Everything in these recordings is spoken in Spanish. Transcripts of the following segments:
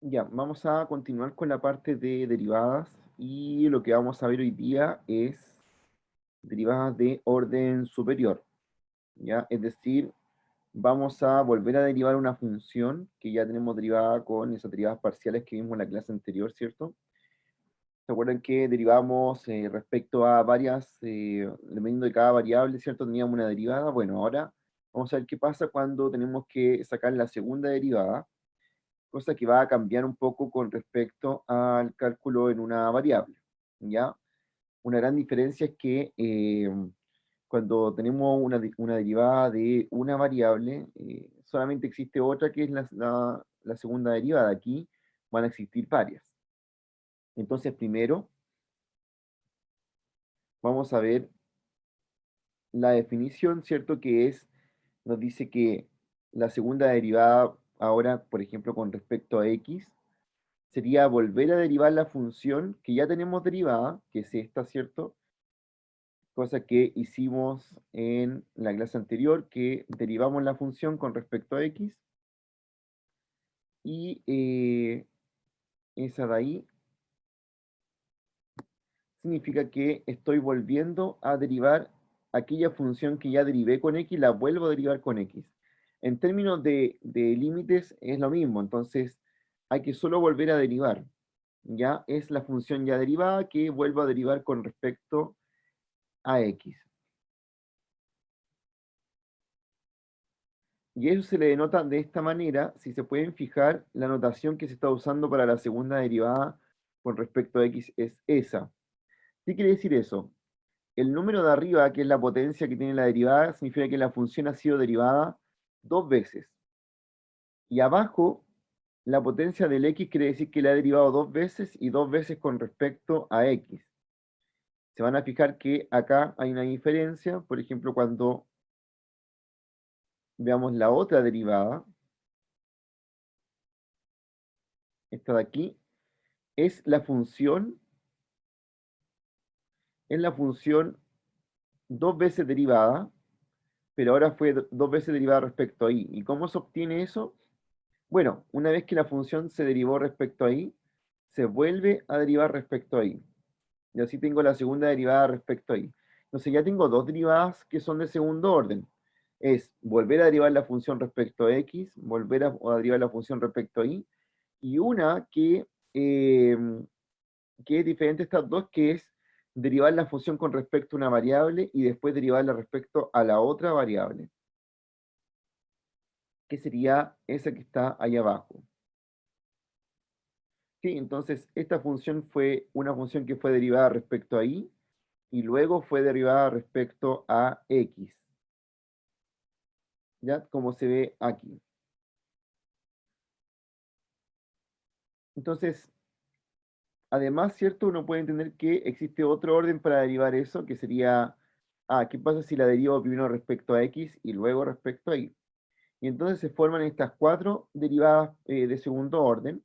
Ya, vamos a continuar con la parte de derivadas y lo que vamos a ver hoy día es derivadas de orden superior, ¿ya? Es decir, vamos a volver a derivar una función que ya tenemos derivada con esas derivadas parciales que vimos en la clase anterior, ¿cierto? ¿Se acuerdan que derivamos respecto a varias, dependiendo de cada variable, ¿cierto? Teníamos una derivada. Bueno, ahora vamos a ver qué pasa cuando tenemos que sacar la segunda derivada, cosa que va a cambiar un poco con respecto al cálculo en una variable, ¿ya? Una gran diferencia es que cuando tenemos una derivada de una variable, solamente existe otra que es la segunda derivada. Aquí van a existir varias. Entonces, primero vamos a ver la definición, ¿cierto? Que es, nos dice que la segunda derivada ahora, por ejemplo, con respecto a x, sería volver a derivar la función que ya tenemos derivada, que es esta, ¿cierto? Cosa que hicimos en la clase anterior, que derivamos la función con respecto a x, y esa de ahí significa que estoy volviendo a derivar aquella función que ya derivé con x, la vuelvo a derivar con x. En términos de límites es lo mismo, entonces hay que solo volver a derivar. Ya es la función ya derivada que vuelvo a derivar con respecto a x. Y eso se le denota de esta manera, si se pueden fijar, la notación que se está usando para la segunda derivada con respecto a x es esa. ¿Qué quiere decir eso? El número de arriba, que es la potencia que tiene la derivada, significa que la función ha sido derivada dos veces. Y abajo, la potencia del x quiere decir que la ha derivado dos veces y dos veces con respecto a x. Se van a fijar que acá hay una diferencia, por ejemplo, cuando veamos la otra derivada, esta de aquí, es la función dos veces derivada, pero ahora fue dos veces derivada respecto a y. ¿Y cómo se obtiene eso? Bueno, una vez que la función se derivó respecto a y, se vuelve a derivar respecto a y. Y así tengo la segunda derivada respecto a y. Entonces ya tengo dos derivadas que son de segundo orden. Es volver a derivar la función respecto a x, volver a derivar la función respecto a y una eh, que es diferente de estas dos, que es derivar la función con respecto a una variable y después derivarla respecto a la otra variable, que sería esa que está ahí abajo. Sí, entonces esta función fue una función que fue derivada respecto a y luego fue derivada respecto a x, ¿ya? Como se ve aquí. Entonces, además, ¿cierto? Uno puede entender que existe otro orden para derivar eso, que sería, ¿qué pasa si la derivo primero respecto a x y luego respecto a y? Y entonces se forman estas cuatro derivadas de segundo orden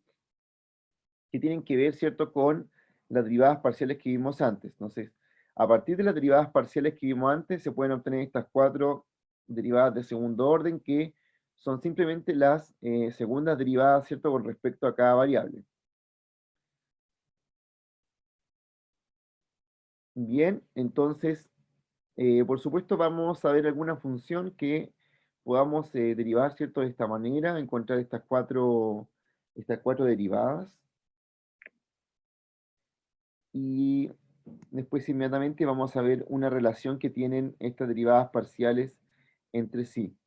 que tienen que ver, ¿cierto?, con las derivadas parciales que vimos antes. Entonces, a partir de las derivadas parciales que vimos antes, se pueden obtener estas cuatro derivadas de segundo orden que son simplemente las segundas derivadas, ¿cierto?, con respecto a cada variable. Bien, entonces, por supuesto, vamos a ver alguna función que podamos derivar, ¿cierto?, de esta manera, encontrar estas cuatro derivadas. Y después inmediatamente vamos a ver una relación que tienen estas derivadas parciales entre sí.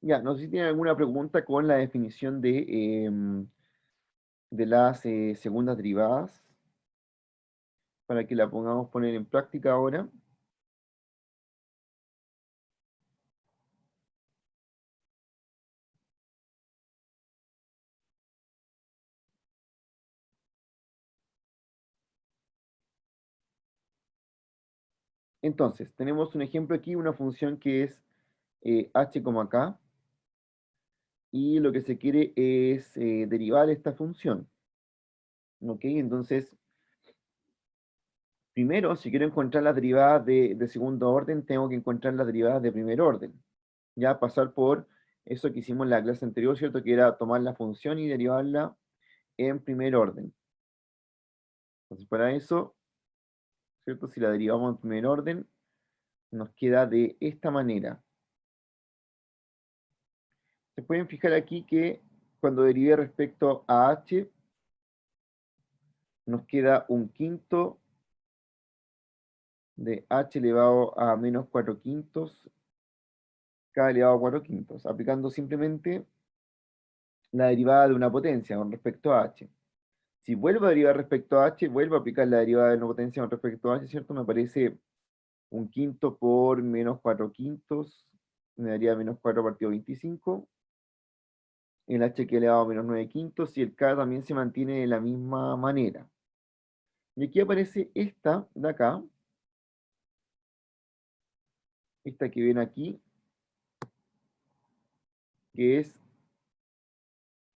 Ya, no sé si tienen alguna pregunta con la definición de las segundas derivadas, para que la pongamos poner en práctica ahora. Entonces, tenemos un ejemplo aquí, una función que es h, k, y lo que se quiere es derivar esta función. ¿Ok? Entonces, Primero, si quiero encontrar las derivadas de segundo orden, tengo que encontrar las derivadas de primer orden. Ya pasar por eso que hicimos en la clase anterior, ¿cierto? Que era tomar la función y derivarla en primer orden. Entonces, para eso, ¿cierto? Si la derivamos en primer orden, nos queda de esta manera. Se pueden fijar aquí que cuando derivé respecto a h, nos queda un quinto de h elevado a menos 4 quintos, k elevado a 4 quintos, aplicando simplemente la derivada de una potencia con respecto a h. Si vuelvo a derivar respecto a h, vuelvo a aplicar la derivada de una potencia con respecto a h, ¿cierto? Me aparece un quinto por menos 4 quintos, me daría menos 4 partido 25, el h que elevado a menos 9 quintos, y el k también se mantiene de la misma manera. Y aquí aparece esta de acá, esta que ven aquí, que es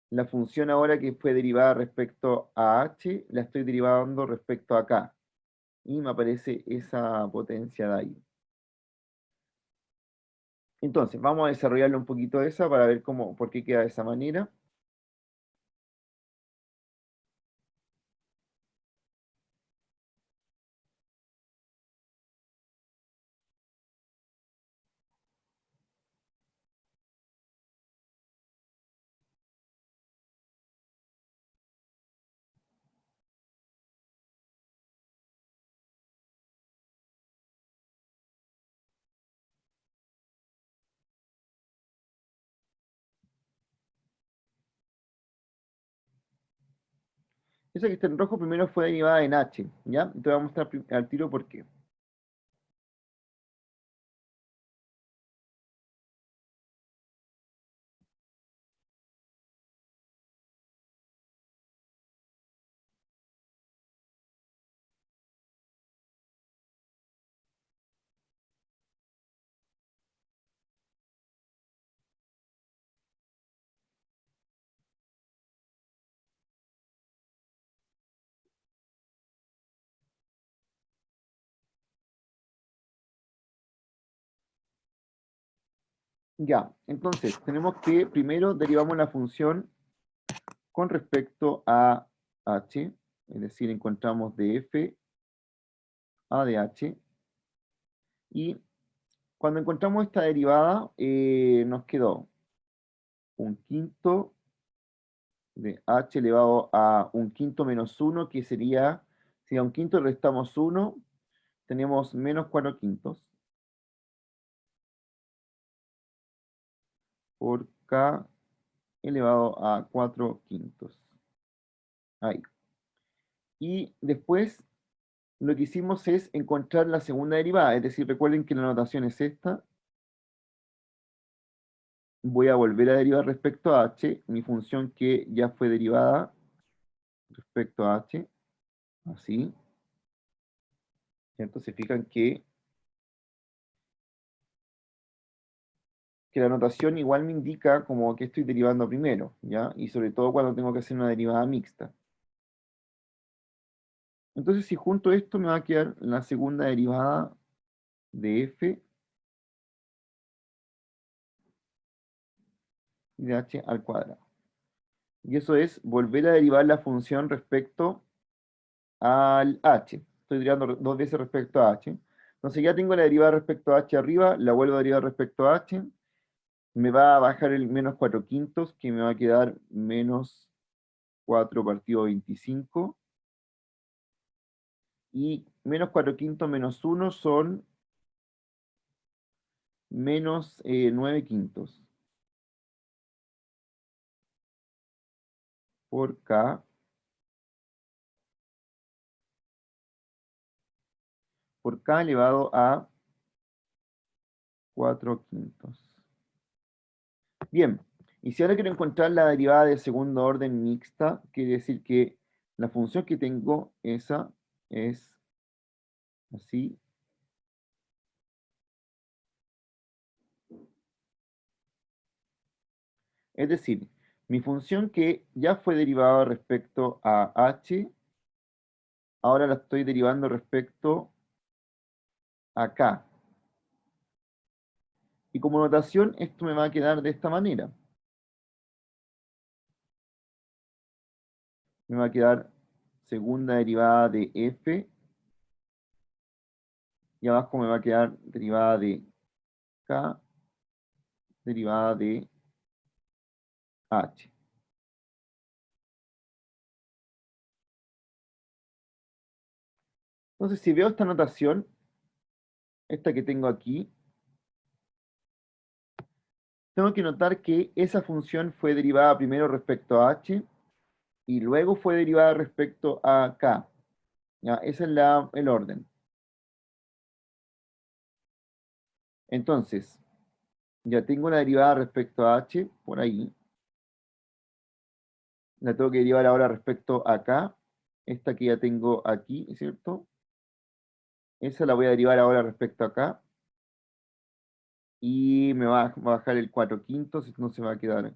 la función ahora que fue derivada respecto a h, la estoy derivando respecto a k. Y me aparece esa potencia de ahí. Entonces, vamos a desarrollarlo un poquito esa para ver cómo, por qué queda de esa manera. Esa que está en rojo primero fue derivada en h, ¿ya? Te voy a mostrar al tiro por qué. Ya, entonces, tenemos que primero derivamos la función con respecto a h, es decir, encontramos de f a de h, y cuando encontramos esta derivada, nos quedó un quinto de h elevado a un quinto menos 1, que sería, si a un quinto le restamos 1, tenemos menos 4 quintos, por k elevado a 4 quintos. Ahí. Y después lo que hicimos es encontrar la segunda derivada, es decir, recuerden que la notación es esta. Voy a volver a derivar respecto a h, mi función que ya fue derivada respecto a h, así. ¿Cierto? Se fijan que la notación igual me indica como que estoy derivando primero, ¿ya? Y sobre todo cuando tengo que hacer una derivada mixta. Entonces, si junto esto, me va a quedar la segunda derivada de f y de h al cuadrado. Y eso es volver a derivar la función respecto al h. Estoy derivando dos veces respecto a h. Entonces ya tengo la derivada respecto a h arriba, la vuelvo a derivar respecto a h. Me va a bajar el menos 4 quintos, que me va a quedar menos 4 partido 25. Y menos 4 quintos menos 1 son menos 9 quintos por k elevado a 4 quintos. Bien, y si ahora quiero encontrar la derivada de segundo orden mixta, quiere decir que la función que tengo, esa es así. Es decir, mi función que ya fue derivada respecto a h, ahora la estoy derivando respecto a K. Y como notación, esto me va a quedar de esta manera. Me va a quedar segunda derivada de F, y abajo me va a quedar derivada de K, derivada de H. Entonces, si veo esta notación, esta que tengo aquí, tengo que notar que esa función fue derivada primero respecto a H y luego fue derivada respecto a K. ¿Ya? Ese es el orden. Entonces, ya tengo la derivada respecto a H por ahí. La tengo que derivar ahora respecto a K. Esta que ya tengo aquí, ¿cierto? Esa la voy a derivar ahora respecto a K. Y me va a bajar el 4 quintos, entonces va a quedar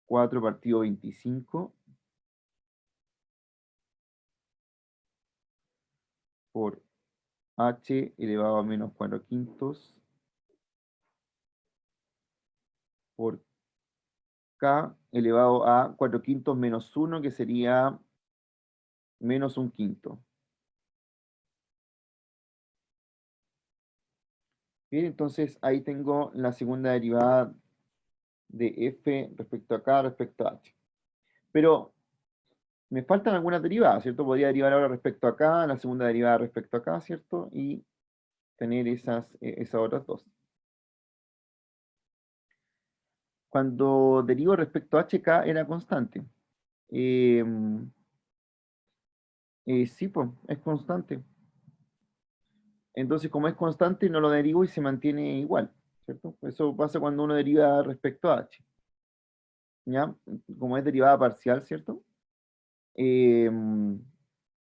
4 partido 25 por H elevado a menos 4 quintos por K elevado a 4 quintos menos 1, que sería menos un quinto. Bien, entonces ahí tengo la segunda derivada de F respecto a K respecto a H. Pero me faltan algunas derivadas, ¿cierto? Podría derivar ahora respecto a K, la segunda derivada respecto a K, ¿cierto? Y tener esas otras dos. Cuando derivo respecto a HK era constante. Eh, sí, pues, es constante. Entonces, como es constante, no lo derivo y se mantiene igual, ¿cierto? Eso pasa cuando uno deriva respecto a h, ¿ya? Como es derivada parcial, ¿cierto? Eh,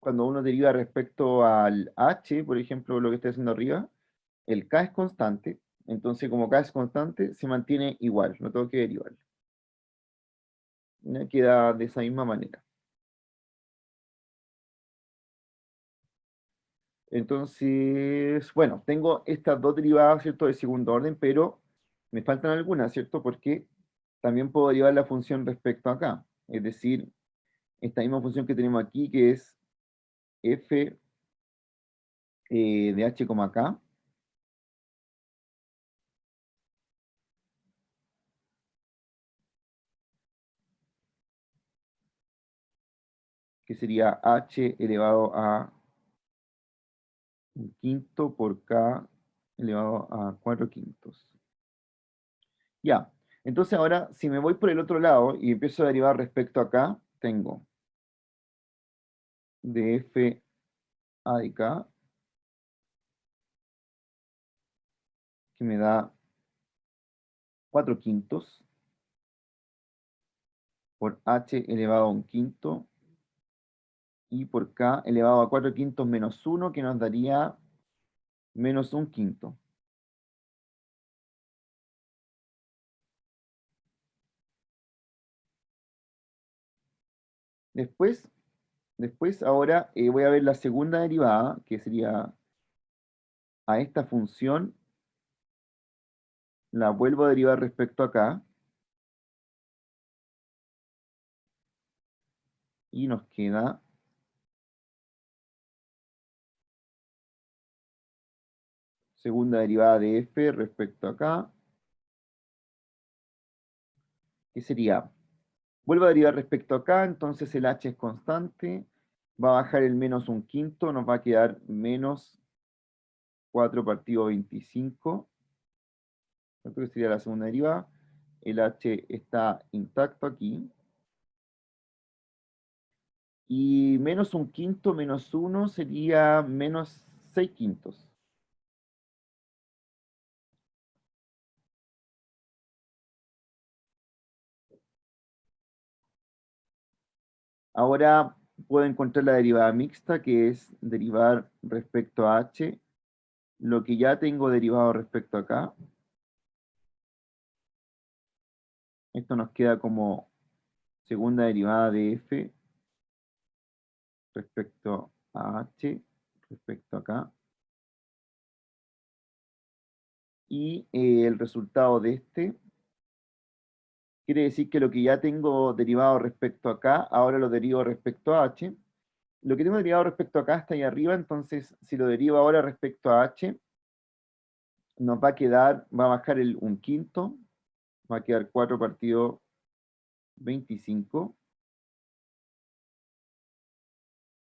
Cuando uno deriva respecto al h, por ejemplo, lo que estoy haciendo arriba, el k es constante, entonces como k es constante, se mantiene igual, no tengo que derivar. ¿Ya? Queda de esa misma manera. Entonces, bueno, tengo estas dos derivadas, ¿cierto? De segundo orden, pero me faltan algunas, ¿cierto? Porque también puedo derivar la función respecto a acá. Es decir, esta misma función que tenemos aquí, que es f de h, k, que sería h elevado a un quinto por k elevado a 4 quintos. Ya, entonces ahora, si me voy por el otro lado y empiezo a derivar respecto a acá, tengo de f a de k, que me da 4 quintos por h elevado a un quinto y por k elevado a 4 quintos menos 1, que nos daría menos un quinto. Después, ahora voy a ver la segunda derivada, que sería a esta función, la vuelvo a derivar respecto a acá, y nos queda segunda derivada de f respecto a acá, que sería, vuelvo a derivar respecto a acá, entonces el h es constante, va a bajar el menos un quinto, nos va a quedar menos 4 partido 25, ¿cierto? Que sería la segunda derivada. El h está intacto aquí. Y menos un quinto menos 1 sería menos 6 quintos. Ahora puedo encontrar la derivada mixta, que es derivar respecto a h, lo que ya tengo derivado respecto a acá. Esto nos queda como segunda derivada de f respecto a h respecto a acá. Y el resultado de este quiere decir que lo que ya tengo derivado respecto a acá, ahora lo derivo respecto a h. Lo que tengo derivado respecto a acá está ahí arriba, entonces si lo derivo ahora respecto a h, nos va a quedar, va a bajar un quinto, va a quedar 4 partido 25,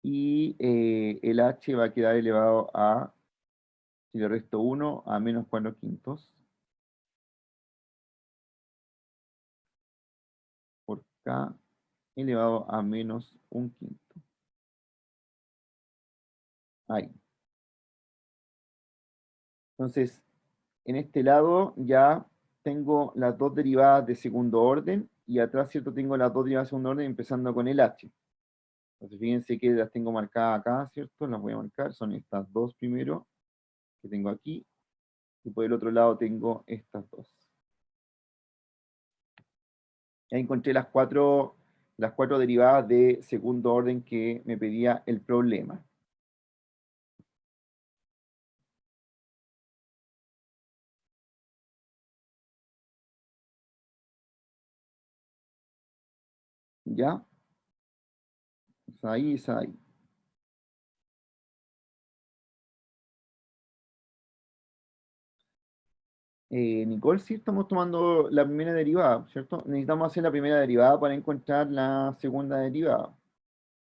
y el h va a quedar elevado a, si le resto 1, a menos 4 quintos, por k elevado a menos un quinto. Ahí. Entonces, en este lado ya tengo las dos derivadas de segundo orden, y atrás, ¿cierto? Tengo las dos derivadas de segundo orden empezando con el h. Entonces, fíjense que las tengo marcadas acá, ¿cierto? Las voy a marcar, son estas dos primero, que tengo aquí, y por el otro lado tengo estas dos. Ahí encontré las cuatro derivadas de segundo orden que me pedía el problema. ¿Ya? Es ahí, es ahí. Nicole, sí, estamos tomando la primera derivada, ¿cierto? Necesitamos hacer la primera derivada para encontrar la segunda derivada.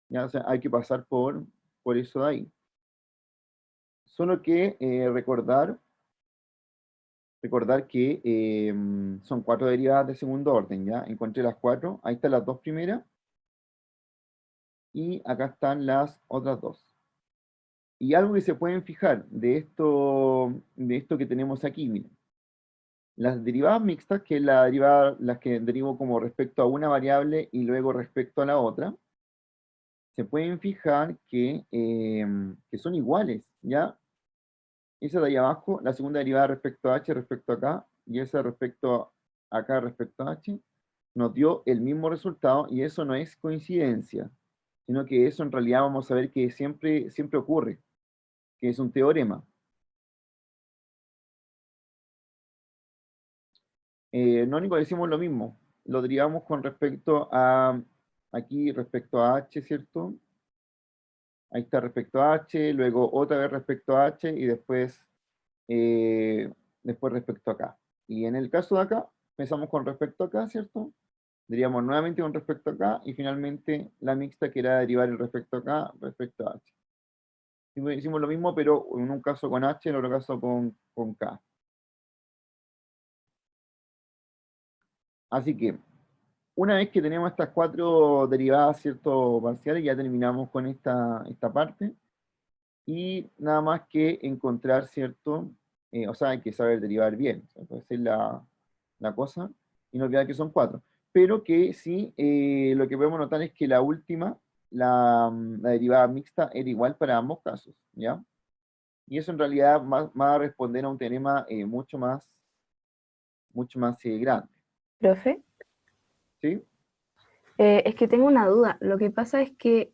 Ya, o sea, hay que pasar por eso de ahí. Solo que recordar que son cuatro derivadas de segundo orden, ¿ya? Encontré las cuatro, ahí están las dos primeras, y acá están las otras dos. Y algo que se pueden fijar de esto que tenemos aquí, miren. Las derivadas mixtas, que es las que derivo como respecto a una variable y luego respecto a la otra, se pueden fijar que son iguales, ¿ya? Esa de ahí abajo, la segunda derivada respecto a h respecto a acá, y esa respecto a acá respecto a h, nos dio el mismo resultado, y eso no es coincidencia, sino que eso en realidad vamos a ver que siempre ocurre, que es un teorema. No, Nico, decimos lo mismo. Lo derivamos con respecto a, aquí respecto a h, ¿cierto? Ahí está respecto a h, luego otra vez respecto a h, y eh, después respecto a acá. Y en el caso de acá, empezamos con respecto a acá, ¿cierto? Diríamos nuevamente con respecto a acá, y finalmente la mixta que era derivar el respecto a acá respecto a h. Hicimos lo mismo, pero en un caso con h, en otro caso con k. Así que, una vez que tenemos estas cuatro derivadas, ¿cierto? Parciales, ya terminamos con esta parte. Y nada más que encontrar, ¿cierto? O sea, hay que saber derivar bien, ¿cierto? Esa es la cosa. Y no queda que son cuatro. Pero que sí, lo que podemos notar es que la última, la derivada mixta, era igual para ambos casos, ¿ya? Y eso en realidad va a responder a un teorema mucho más grande, Profe, ¿sí? es que tengo una duda. Lo que pasa es que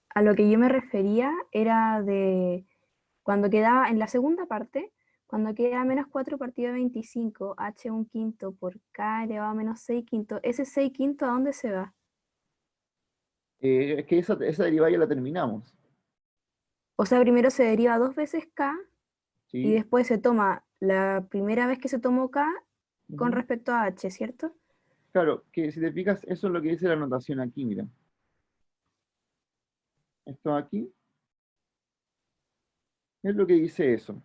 a lo que yo me refería era de cuando quedaba en la segunda parte, cuando queda menos 4 partido de 25, h un quinto por k elevado a menos 6 quintos, ¿ese 6 quinto a dónde se va? Es que esa derivada ya la terminamos, O sea, primero se deriva dos veces k y ¿sí? después se toma la primera vez que se tomó k con Ujú. respecto a h, ¿cierto? Claro, que si te fijas, eso es lo que dice la notación aquí, mira. Esto aquí es lo que dice eso.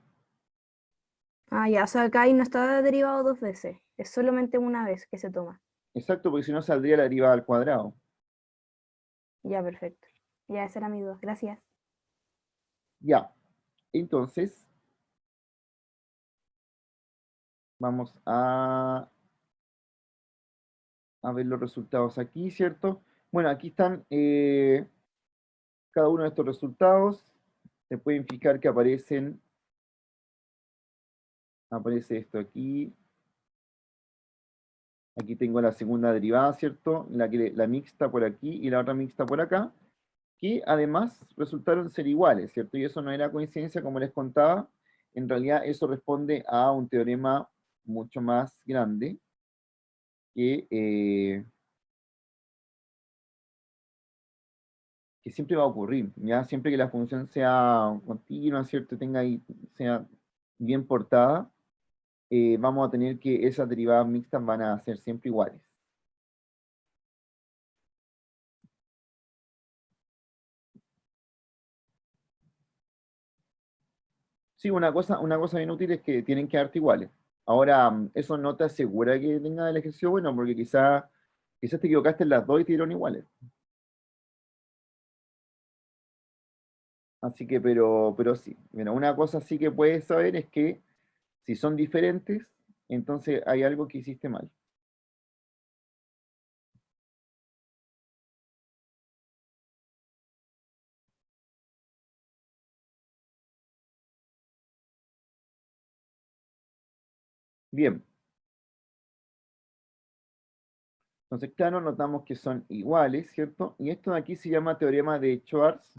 Ah, ya, o sea, acá ahí no está derivado dos veces, es solamente una vez que se toma. Exacto, porque si no saldría la derivada al cuadrado. Ya, perfecto. Ya, esa era mi duda. Gracias. Ya, entonces vamos a ver los resultados aquí, ¿cierto? Bueno, aquí están cada uno de estos resultados. Se pueden fijar que aparece esto aquí. Aquí tengo la segunda derivada, ¿cierto? La mixta por aquí y la otra mixta por acá. que además resultaron ser iguales, ¿cierto? Y eso no era coincidencia, como les contaba, en realidad eso responde a un teorema mucho más grande que siempre va a ocurrir, ¿ya? Siempre que la función sea continua, ¿cierto? Tenga ahí, sea bien portada, vamos a tener que esas derivadas mixtas van a ser siempre iguales. Sí, una cosa bien útil es que tienen que darte iguales. Ahora, eso no te asegura que tenga el ejercicio bueno, porque quizás te equivocaste en las dos y te dieron iguales. Así que, pero sí. Mira, una cosa sí que puedes saber es que si son diferentes, entonces hay algo que hiciste mal. Bien, entonces, claro, notamos que son iguales, ¿cierto? Y esto de aquí se llama teorema de Schwarz,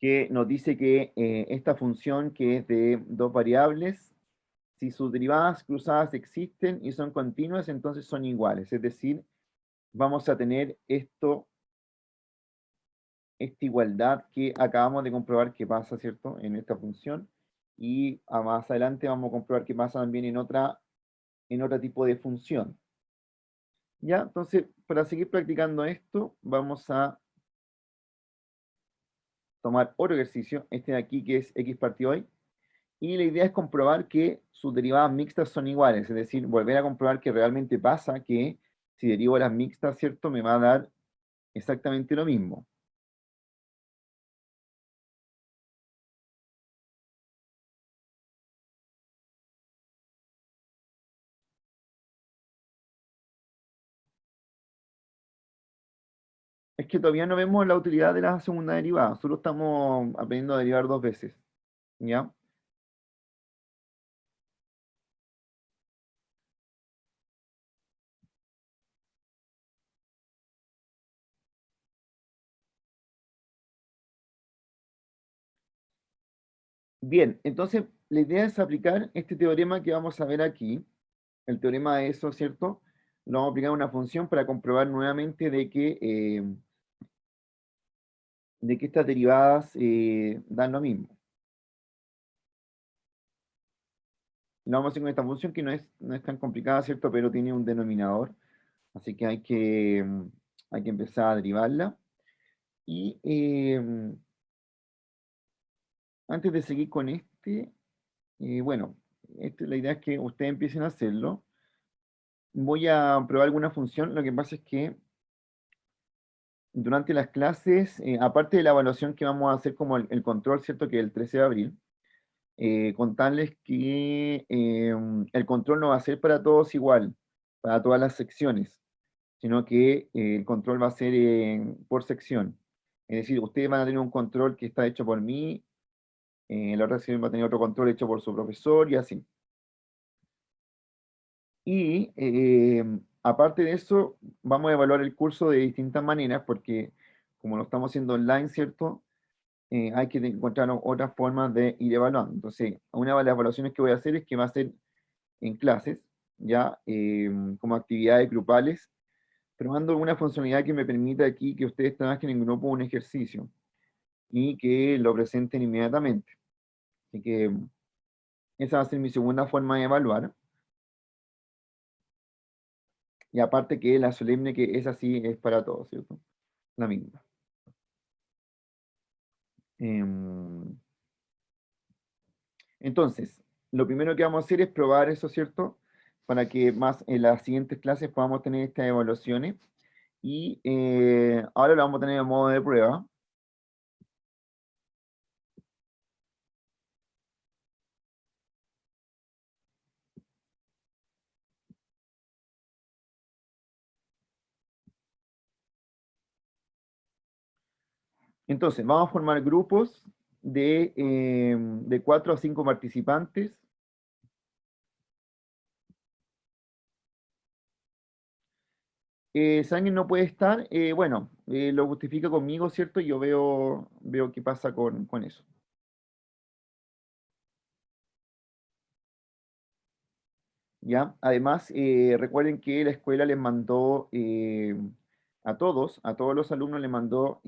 que nos dice que esta función que es de dos variables, si sus derivadas cruzadas existen y son continuas, entonces son iguales. Es decir, vamos a tener esta igualdad que acabamos de comprobar que pasa, ¿cierto? En esta función. Y más adelante vamos a comprobar que pasa también en otro tipo de función. ¿Ya? Entonces, para seguir practicando esto, vamos a tomar otro ejercicio, este de aquí que es x partido y, y la idea es comprobar que sus derivadas mixtas son iguales, es decir, volver a comprobar que realmente pasa que si derivo las mixtas, ¿cierto? Me va a dar exactamente lo mismo. Es que todavía no vemos la utilidad de la segunda derivada, solo estamos aprendiendo a derivar dos veces, ¿ya? Bien, entonces la idea es aplicar este teorema que vamos a ver aquí, el teorema de eso, ¿cierto? Lo vamos a aplicar a una función para comprobar nuevamente de que estas derivadas dan lo mismo. Lo vamos a hacer con esta función que no es tan complicada, ¿cierto? Pero tiene un denominador, así que hay que empezar a derivarla. Y antes de seguir con bueno, la idea es que ustedes empiecen a hacerlo. Voy a probar alguna función, lo que pasa es que durante las clases, aparte de la evaluación que vamos a hacer como el control, ¿cierto? Que es el 13 de abril, contarles que el control no va a ser para todos igual, para todas las secciones, sino que el control va a ser por sección. Es decir, ustedes van a tener un control que está hecho por mí, la otra sección va a tener otro control hecho por su profesor y así. Y aparte de eso, vamos a evaluar el curso de distintas maneras, porque como lo estamos haciendo online, ¿cierto? Hay que encontrar otras formas de ir evaluando. Entonces, una de las evaluaciones que voy a hacer es que va a ser en clases, ya como actividades grupales, probando alguna funcionalidad que me permita aquí que ustedes trabajen en grupo un ejercicio y que lo presenten inmediatamente. Así que esa va a ser mi segunda forma de evaluar. Y aparte que la solemne, que es así, es para todos, ¿cierto? La misma. Em, entonces, lo primero que vamos a hacer es probar eso, ¿cierto? Para que más en las siguientes clases podamos tener estas evaluaciones. Y ahora lo vamos a tener en modo de prueba. Entonces, vamos a formar grupos de 4 a 5 participantes. Si alguien no puede estar, bueno, lo justifica conmigo, ¿cierto? Yo veo qué pasa con eso. ¿Ya? Además, recuerden que la escuela les mandó a todos los alumnos les mandó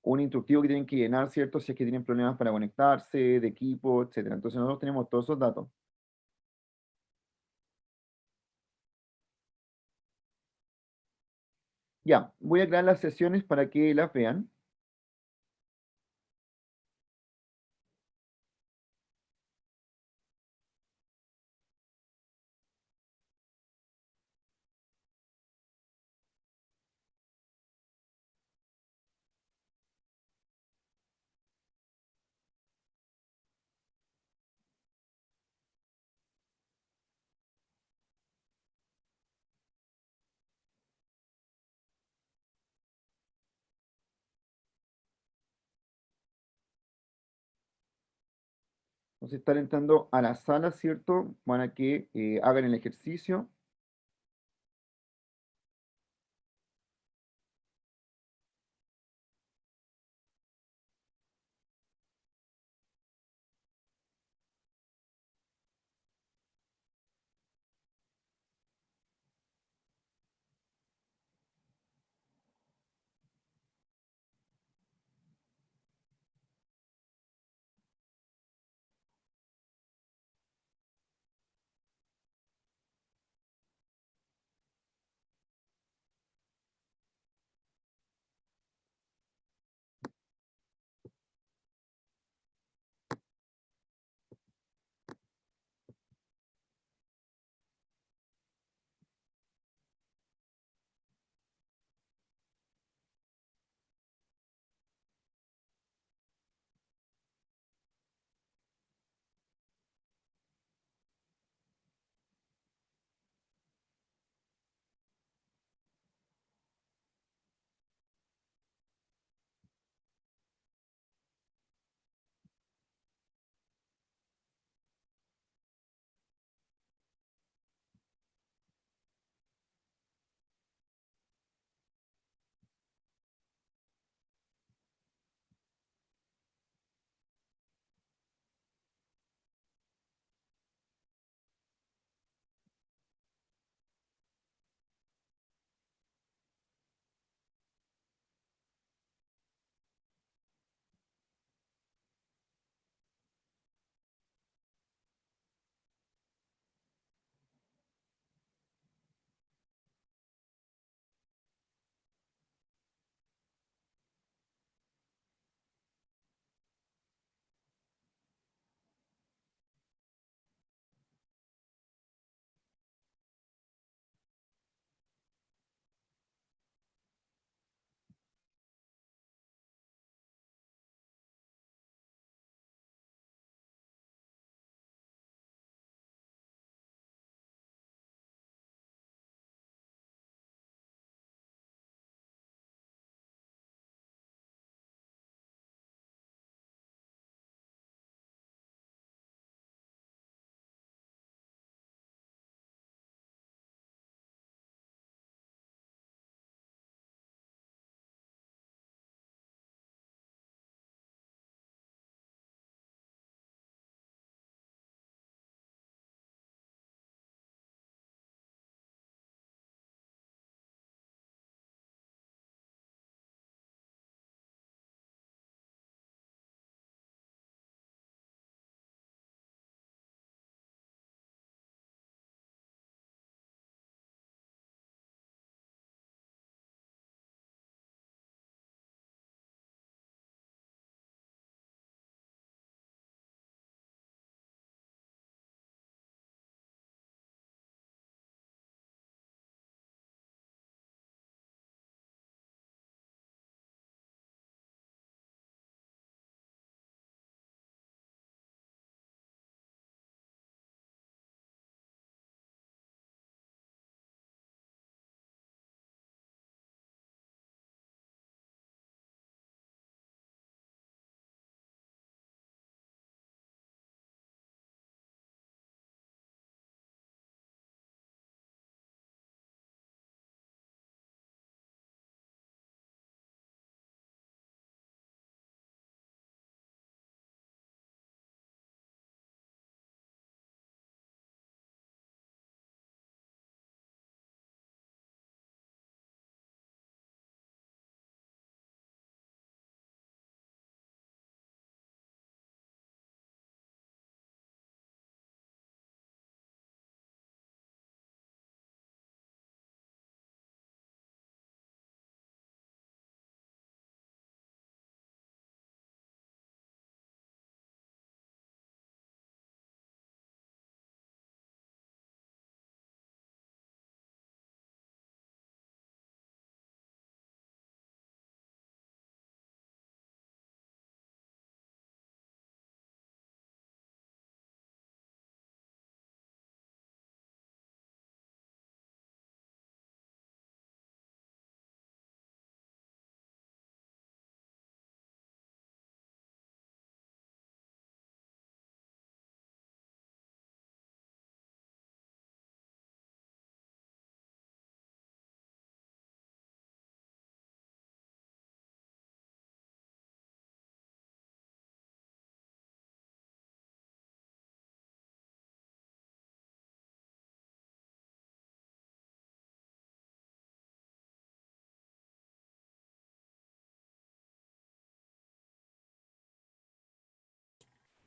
un instructivo que tienen que llenar, ¿cierto? Si es que tienen problemas para conectarse, de equipo, etcétera. Entonces nosotros tenemos todos esos datos. Ya, voy a crear las sesiones para que las vean. Entonces están entrando a la sala, ¿cierto? Para que hagan el ejercicio.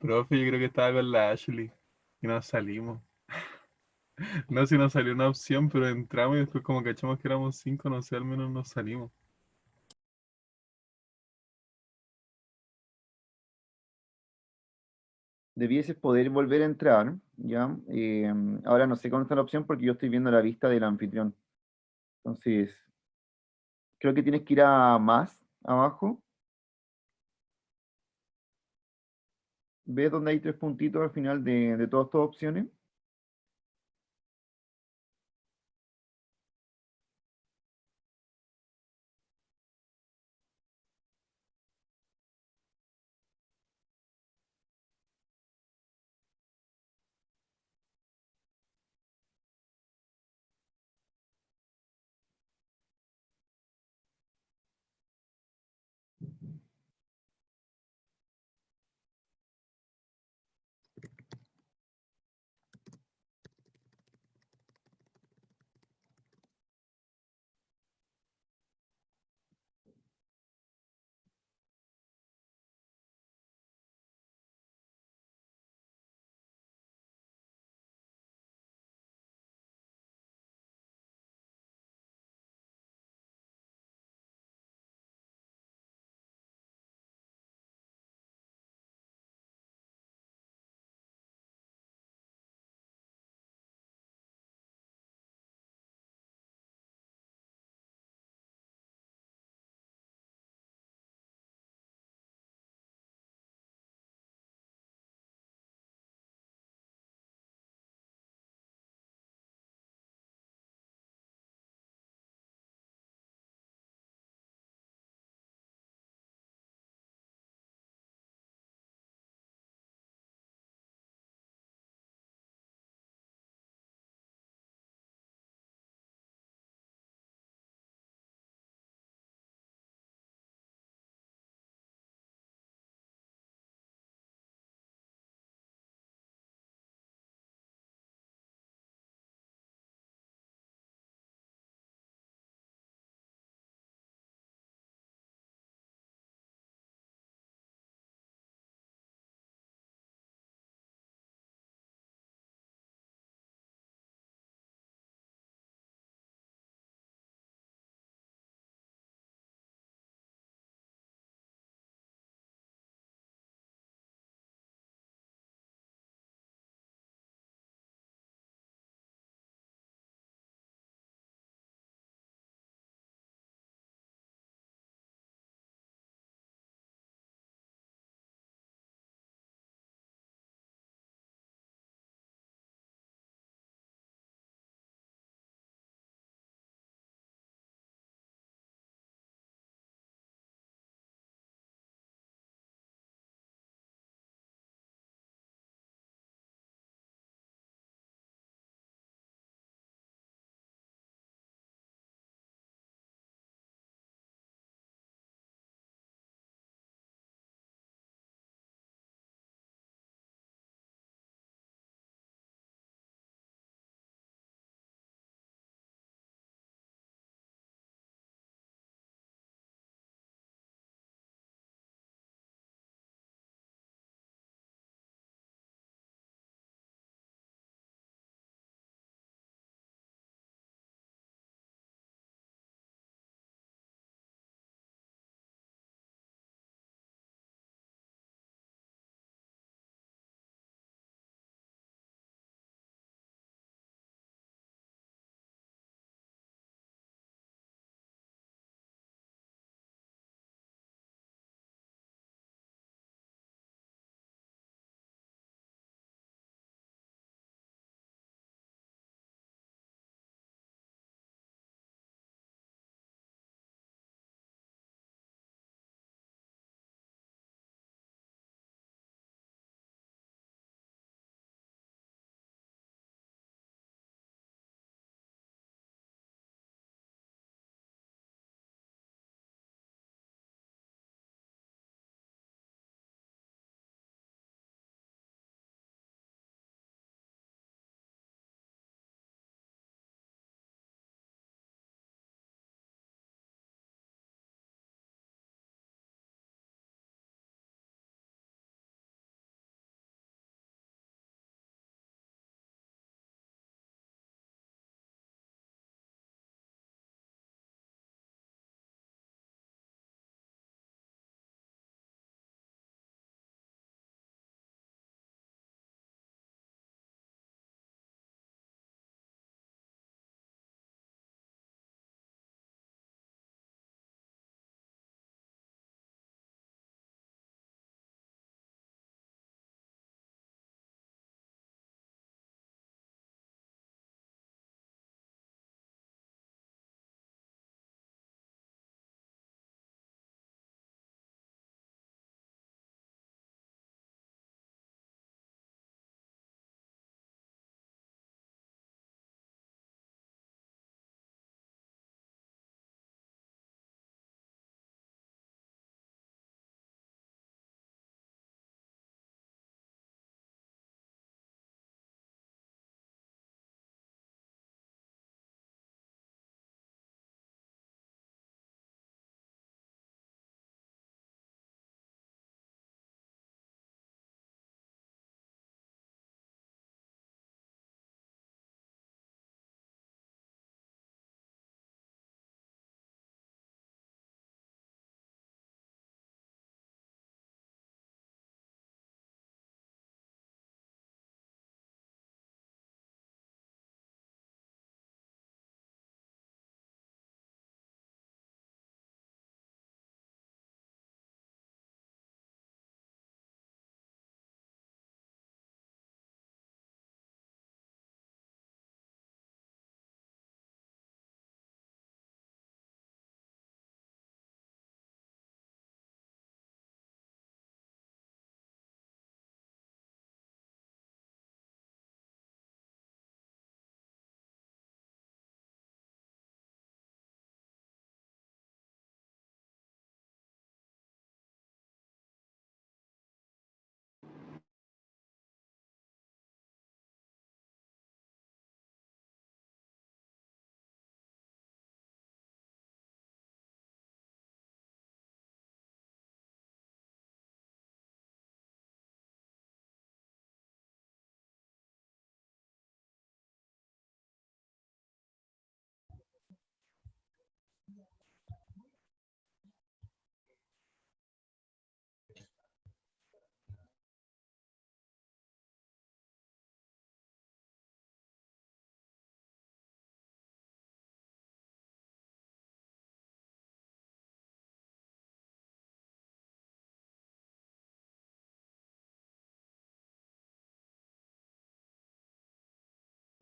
Profe, yo creo que estaba con la Ashley y nos salimos. No, si nos salió una opción, pero entramos y después como cachamos que éramos cinco, no sé, al menos nos salimos. Debieses poder volver a entrar, ¿ya? Ahora no sé cómo está la opción porque yo estoy viendo la vista del anfitrión. Entonces, creo que tienes que ir a más abajo. ¿Ves donde hay tres puntitos al final de todas tus opciones?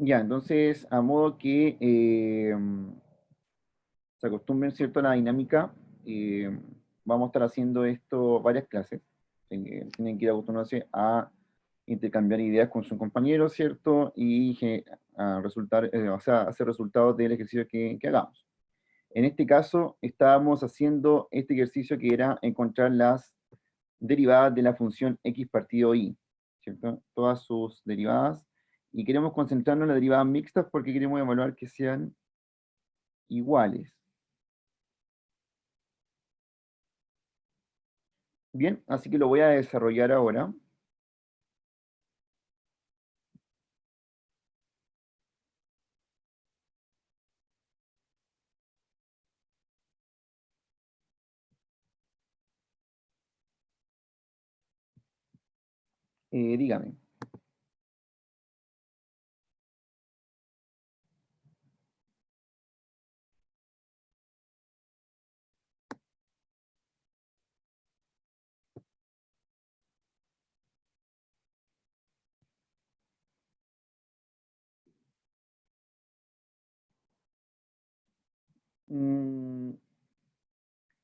Ya, entonces, a modo que se acostumbren, ¿cierto?, a la dinámica, vamos a estar haciendo esto varias clases. Tienen que ir acostumbrarse a intercambiar ideas con sus compañeros, ¿cierto? Y a resultar, o sea, hacer resultados del ejercicio que hagamos. En este caso, estábamos haciendo este ejercicio que era encontrar las derivadas de la función x partido y, ¿cierto? Todas sus derivadas. Y queremos concentrarnos en las derivadas mixtas porque queremos evaluar que sean iguales. Bien, así que lo voy a desarrollar ahora. Dígame. Mm,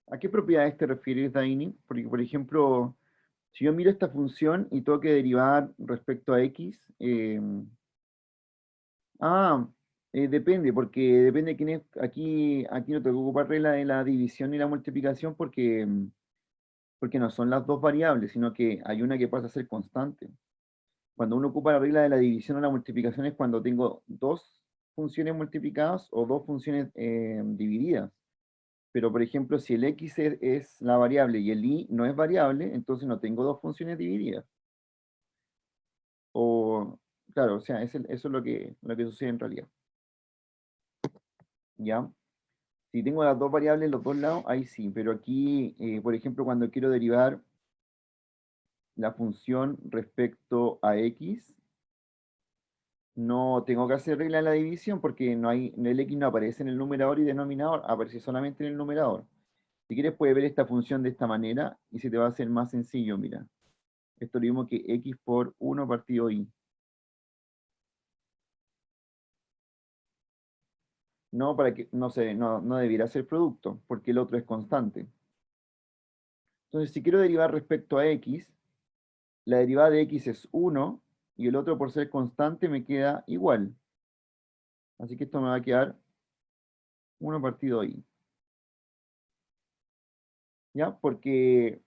¿A qué propiedades te refieres, Daini? Porque, por ejemplo, si yo miro esta función y tengo que derivar respecto a x, ah, depende, porque depende de quién es. Aquí no tengo que ocupar regla de la división y la multiplicación porque no son las dos variables, sino que hay una que pasa a ser constante. Cuando uno ocupa la regla de la división o la multiplicación es cuando tengo dos funciones multiplicadas o dos funciones divididas. Pero, por ejemplo, si el x es la variable y el y no es variable, entonces no tengo dos funciones divididas. O, claro, o sea, eso es lo que sucede en realidad. ¿Ya? Si tengo las dos variables en los dos lados, ahí sí, pero aquí, por ejemplo, cuando quiero derivar la función respecto a x, no tengo que hacer regla de la división porque el x no aparece en el numerador y denominador, aparece solamente en el numerador. Si quieres puedes ver esta función de esta manera y se te va a hacer más sencillo, mira. Esto es lo mismo que x por 1 partido y. No, para que, no sé, no debiera ser producto, porque el otro es constante. Entonces, si quiero derivar respecto a x, la derivada de x es 1, y el otro por ser constante me queda igual. Así que esto me va a quedar 1 partido y. ¿Ya? Porque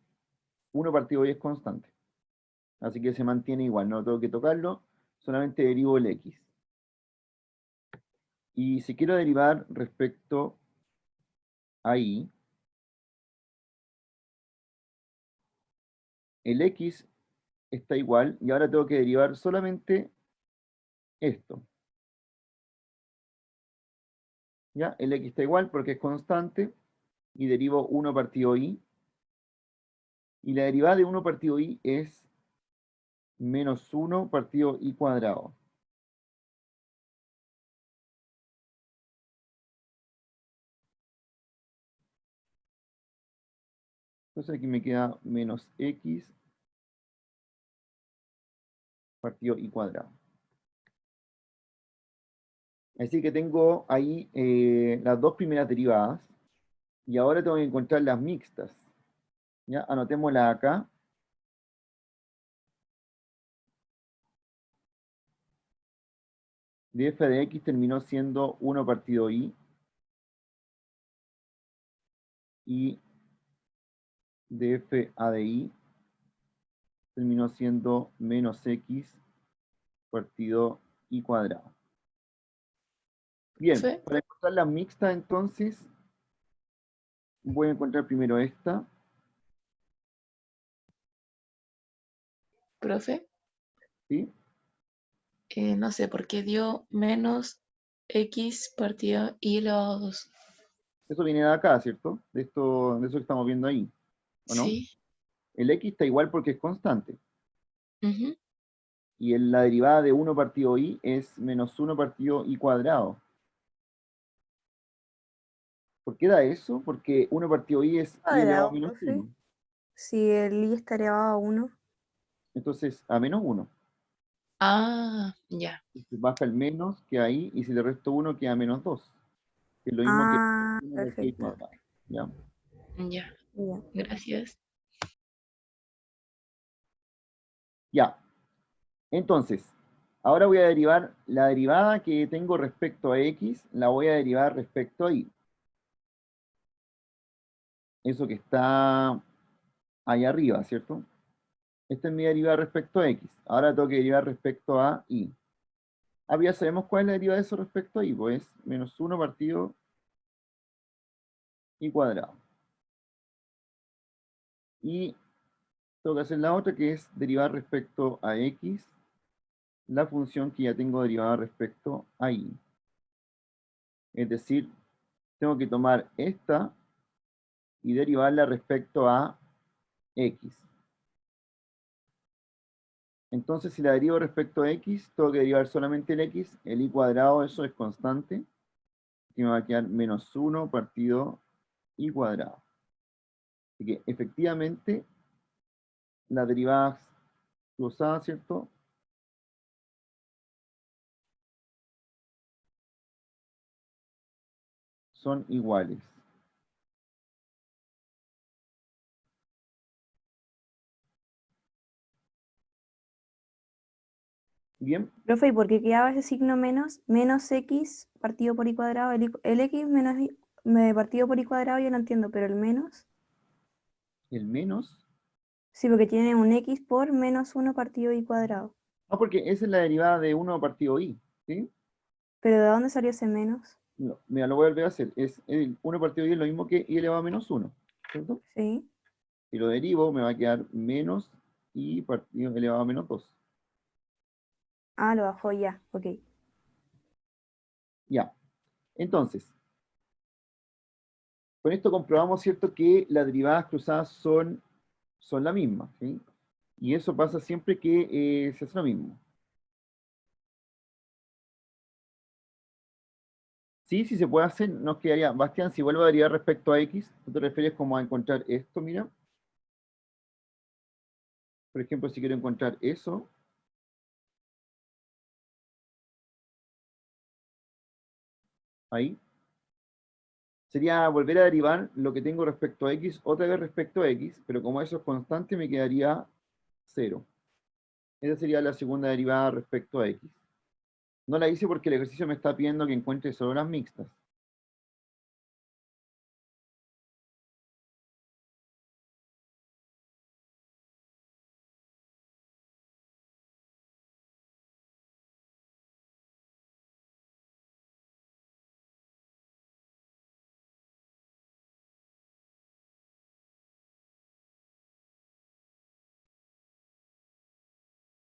1 partido y es constante. Así que se mantiene igual, no tengo que tocarlo, solamente derivo el x. Y si quiero derivar respecto a y, el x está igual, y ahora tengo que derivar solamente esto. ¿Ya? El x está igual porque es constante, y derivo 1 partido y, y la derivada de 1 partido y es menos 1 partido y cuadrado. Entonces aquí me queda menos x partido y cuadrado. Así que tengo ahí las dos primeras derivadas, y ahora tengo que encontrar las mixtas. ¿Ya? Anotémoslas acá. De f de x terminó siendo 1 partido y de f a de y terminó siendo menos x partido y cuadrado. Bien, Profe, para encontrar las mixtas entonces, voy a encontrar primero esta, profe, ¿sí? no sé por qué dio menos x partido y elevado a 2. Eso viene de acá, ¿cierto? De eso que estamos viendo ahí, ¿o no? Sí. El x está igual porque es constante. Ujú. Y la derivada de 1 partido y es menos 1 partido y cuadrado. ¿Por qué da eso? Porque 1 partido y es y elevado a Cuadrado, menos profe. 1. Si el i está elevado a 1. Entonces, a menos 1. Ah, ya. Si baja el menos, queda ahí, y si le resto 1, queda menos 2. Que es lo mismo que Ah, 1 por i perfecto. cuadrado. ¿Ya? Ya. Ya. Gracias. Ya. Entonces, ahora voy a derivar la derivada que tengo respecto a x, la voy a derivar respecto a y. Eso que está ahí arriba, ¿cierto? Esta es mi derivada respecto a x. Ahora tengo que derivar respecto a y. Ah, ya sabemos cuál es la derivada de eso respecto a y, pues menos 1 partido y cuadrado. Y tengo que hacer la otra, que es derivar respecto a x la función que ya tengo derivada respecto a y. Es decir, tengo que tomar esta y derivarla respecto a x. Entonces, si la derivo respecto a x, tengo que derivar solamente el x, el y cuadrado, eso es constante, que me va a quedar menos 1 partido y cuadrado. Así que, efectivamente, las derivadas cruzadas, ¿cierto? Son iguales. Bien, Profe, ¿y por qué quedaba ese signo menos? Menos x partido por y cuadrado. El x menos partido por y cuadrado yo no entiendo, pero el menos. el menos. Sí, porque tiene un x por menos 1 partido y cuadrado. No, porque esa es la derivada de 1 partido y, ¿sí? ¿Pero de dónde salió ese menos? No, mira, lo voy a volver a hacer. Es el 1 partido y es lo mismo que y elevado a menos 1, ¿cierto? Sí. Si lo derivo, me va a quedar menos y partido elevado a menos 2. Ah, lo bajó ya, ok. Ya. Entonces, con esto comprobamos, ¿cierto?, que las derivadas cruzadas son la misma, ¿sí? Y eso pasa siempre que se hace lo mismo. Sí, sí se puede hacer, nos quedaría. Bastián, si vuelvo a derivar respecto a x, ¿tú te refieres como a encontrar esto? Mira. Por ejemplo, si quiero encontrar eso, ahí, sería volver a derivar lo que tengo respecto a x, otra vez respecto a x, pero como eso es constante, me quedaría 0. Esa sería la segunda derivada respecto a x. No la hice porque el ejercicio me está pidiendo que encuentre solo las mixtas.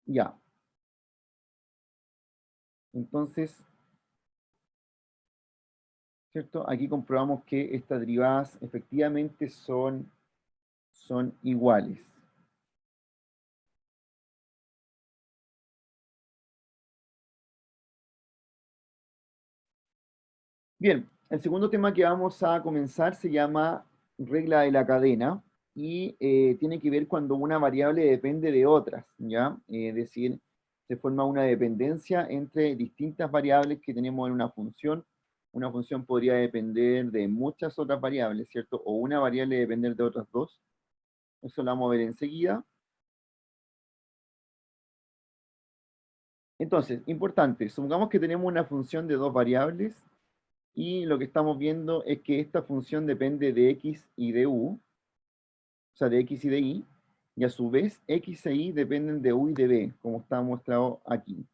Ya. Entonces, ¿cierto? Aquí comprobamos que estas derivadas efectivamente son iguales. Bien, el segundo tema que vamos a comenzar se llama regla de la cadena y tiene que ver cuando una variable depende de otras, ¿ya? Es decir, se forma una dependencia entre distintas variables que tenemos en una función. Una función podría depender de muchas otras variables, ¿cierto? O una variable depender de otras dos. Eso lo vamos a ver enseguida. Entonces, importante, supongamos que tenemos una función de dos variables y lo que estamos viendo es que esta función depende de x y de u, o sea, de x y de y, y a su vez x e y dependen de u y de b, como está mostrado aquí.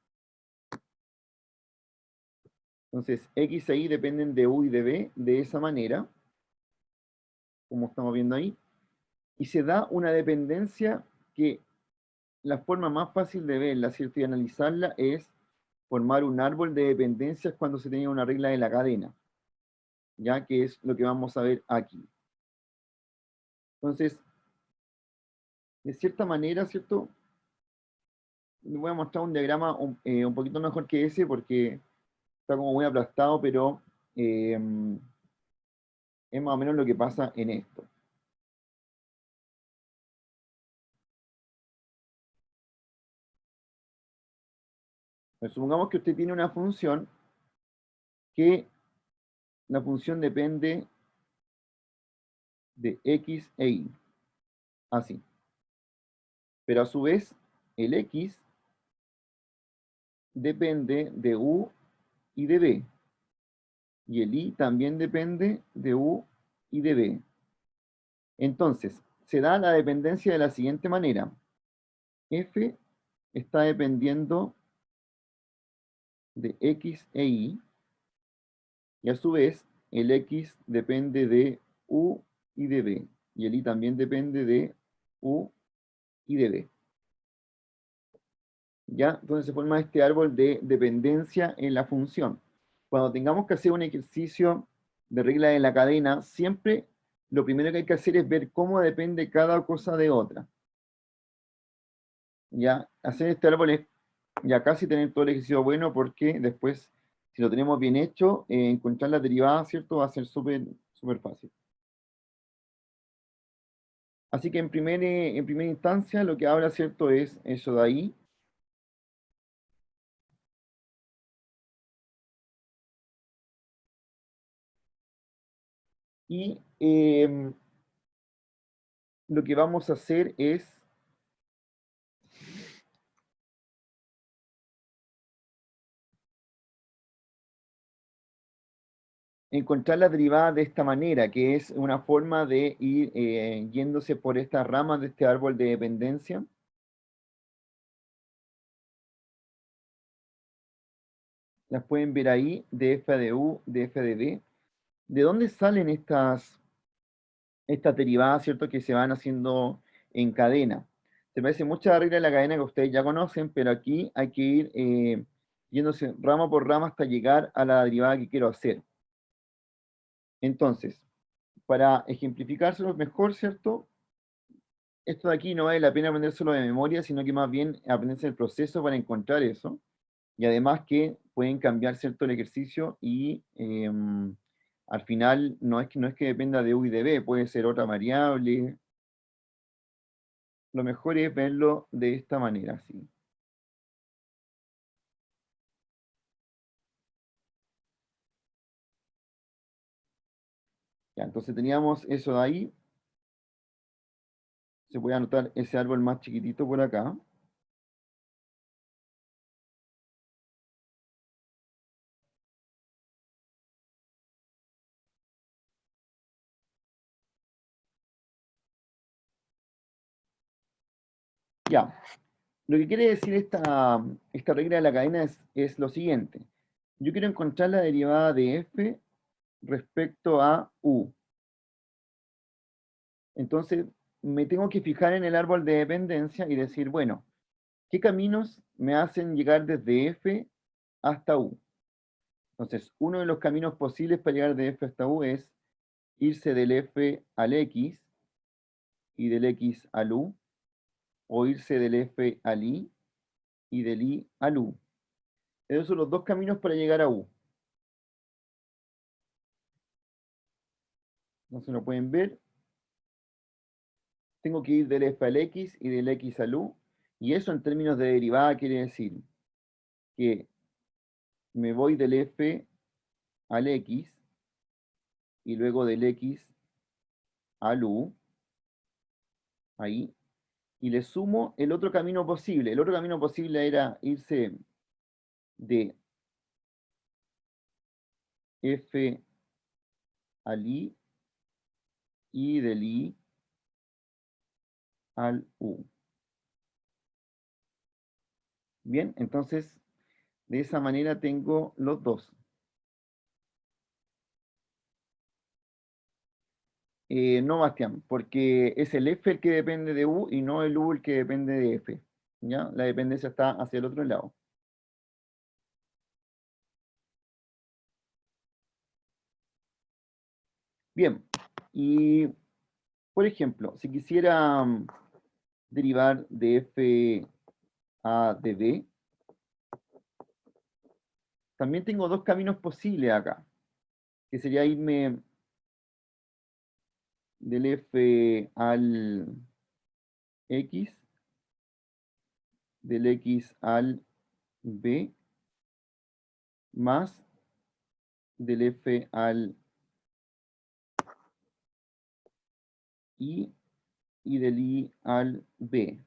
Entonces, x e y dependen de u y de b de esa manera, como estamos viendo ahí, y se da una dependencia que la forma más fácil de verla, ¿cierto? Y analizarla es formar un árbol de dependencias cuando se tiene una regla de la cadena, ya que es lo que vamos a ver aquí. Entonces, de cierta manera, ¿cierto? Les voy a mostrar un diagrama un poquito mejor que ese porque está como muy aplastado, pero eh, es más o menos lo que pasa en esto. Pues supongamos que usted tiene una función que la función depende de x e y, así. Pero a su vez, el x depende de u y de b. Y el y también depende de u y de b. Entonces, se da la dependencia de la siguiente manera. F está dependiendo de x e y, y a su vez el x depende de u y de b, y el y también depende de u y de b. ¿Ya? Entonces se forma este árbol de dependencia en la función. Cuando tengamos que hacer un ejercicio de regla de la cadena, siempre lo primero que hay que hacer es ver cómo depende cada cosa de otra. ¿Ya? Hacer este árbol es ya casi tener todo el ejercicio bueno, porque después, si lo tenemos bien hecho, encontrar la derivada, ¿cierto? Va a ser súper fácil. Así que en primera instancia lo que habla, ¿cierto? Es eso de ahí. Y lo que vamos a hacer es encontrar la derivada de esta manera, que es una forma de ir yéndose por estas ramas de este árbol de dependencia. Las pueden ver ahí, de f de u, de f de b. ¿De dónde salen estas derivadas, cierto, que se van haciendo en cadena? Se parece mucho a la regla de la cadena que ustedes ya conocen, pero aquí hay que ir yéndose rama por rama hasta llegar a la derivada que quiero hacer. Entonces, para ejemplificárselo mejor, ¿cierto? Esto de aquí no vale la pena aprendérselo de memoria, sino que más bien aprenderse el proceso para encontrar eso. Y además que pueden cambiar, ¿cierto?, el ejercicio y al final no es que dependa de u y de b, puede ser otra variable. Lo mejor es verlo de esta manera, ¿sí? Ya, entonces teníamos eso de ahí. Se puede anotar ese árbol más chiquitito por acá. Ya, lo que quiere decir esta regla de la cadena es lo siguiente. Yo quiero encontrar la derivada de f respecto a u. Entonces, me tengo que fijar en el árbol de dependencia y decir, bueno, ¿qué caminos me hacen llegar desde f hasta u? Entonces, uno de los caminos posibles para llegar de f hasta u es irse del f al x y del x al u, o irse del f al i y del i al u. Esos son los dos caminos para llegar a u. Entonces lo pueden ver. Tengo que ir del f al x y del x al u, y eso en términos de derivada quiere decir que me voy del f al x y luego del x al u, ahí, y le sumo el otro camino posible. El otro camino posible era irse de f al i y del i al u. Bien, entonces de esa manera tengo los dos. No, Bastián, porque es el f el que depende de u y no el u el que depende de f. ¿Ya? La dependencia está hacia el otro lado. Bien, y por ejemplo, si quisiera derivar de f a de b, también tengo dos caminos posibles acá, que sería irme del f al x, del x al b más del f al i y del i al b.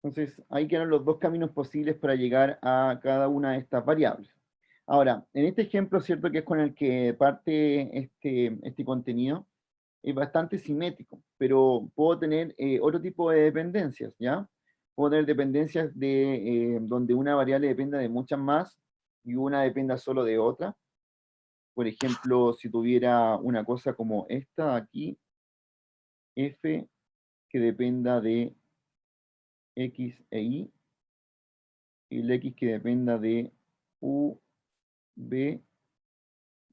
Entonces, ahí quedan los dos caminos posibles para llegar a cada una de estas variables. Ahora, en este ejemplo, cierto que es con el que parte este contenido, es bastante simétrico, pero puedo tener otro tipo de dependencias, ¿ya? Puedo tener dependencias de donde una variable dependa de muchas más y una dependa solo de otra. Por ejemplo, si tuviera una cosa como esta aquí, f que dependa de x e y el x que dependa de u, b,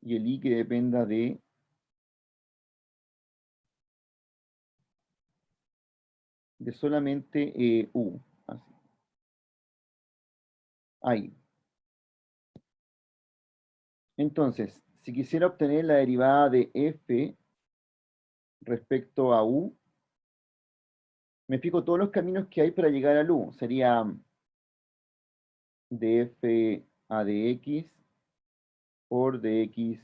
y el i que dependa de solamente u. Así. Ahí. Entonces, si quisiera obtener la derivada de f respecto a u, me fijo todos los caminos que hay para llegar al u. Sería df a dx por dx